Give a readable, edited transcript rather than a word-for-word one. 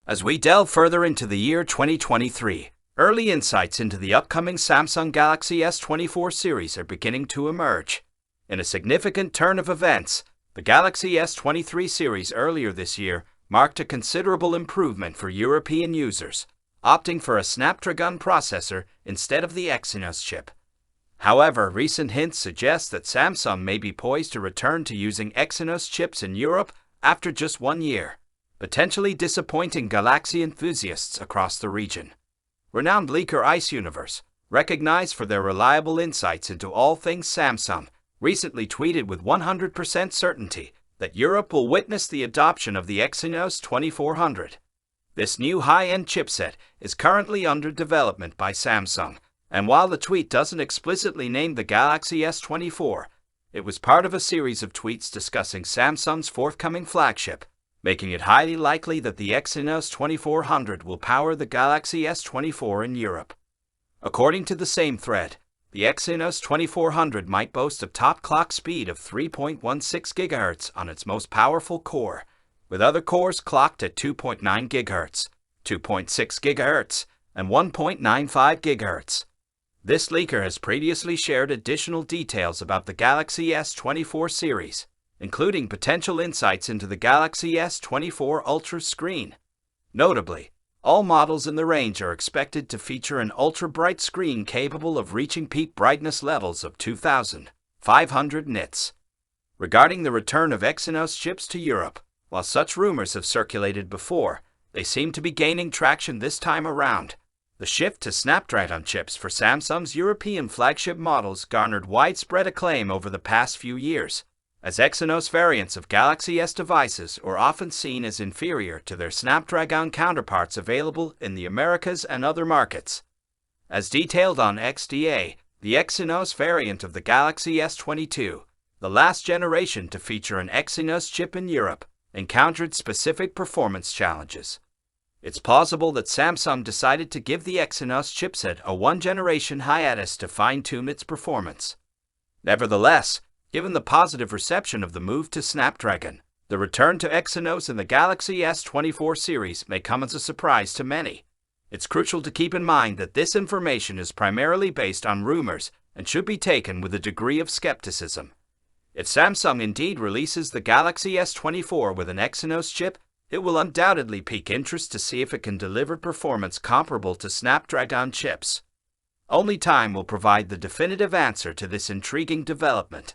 As we delve further into the year 2023, early insights into the upcoming Samsung Galaxy S24 series are beginning to emerge. In a significant turn of events, the Galaxy S23 series earlier this year marked a considerable improvement for European users, opting for a Snapdragon processor instead of the Exynos chip. However, recent hints suggest that Samsung may be poised to return to using Exynos chips in Europe after just 1 year, potentially disappointing Galaxy enthusiasts across the region. Renowned leaker Ice Universe, recognized for their reliable insights into all things Samsung, recently tweeted with 100% certainty that Europe will witness the adoption of the Exynos 2400. This new high-end chipset is currently under development by Samsung, and while the tweet doesn't explicitly name the Galaxy S24, it was part of a series of tweets discussing Samsung's forthcoming flagship, making it highly likely that the Exynos 2400 will power the Galaxy S24 in Europe. According to the same thread, the Exynos 2400 might boast a top clock speed of 3.16 GHz on its most powerful core, with other cores clocked at 2.9 GHz, 2.6 GHz, and 1.95 GHz. This leaker has previously shared additional details about the Galaxy S24 series, including potential insights into the Galaxy S24 Ultra screen. Notably, all models in the range are expected to feature an ultra-bright screen capable of reaching peak brightness levels of 2,500 nits. Regarding the return of Exynos chips to Europe, while such rumors have circulated before, they seem to be gaining traction this time around. The shift to Snapdragon chips for Samsung's European flagship models garnered widespread acclaim over the past few years, as Exynos variants of Galaxy S devices are often seen as inferior to their Snapdragon counterparts available in the Americas and other markets. As detailed on XDA, the Exynos variant of the Galaxy S22, the last generation to feature an Exynos chip in Europe, encountered specific performance challenges. It's plausible that Samsung decided to give the Exynos chipset a one-generation hiatus to fine-tune its performance. Nevertheless, given the positive reception of the move to Snapdragon, the return to Exynos in the Galaxy S24 series may come as a surprise to many. It's crucial to keep in mind that this information is primarily based on rumors and should be taken with a degree of skepticism. If Samsung indeed releases the Galaxy S24 with an Exynos chip, it will undoubtedly pique interest to see if it can deliver performance comparable to Snapdragon chips. Only time will provide the definitive answer to this intriguing development.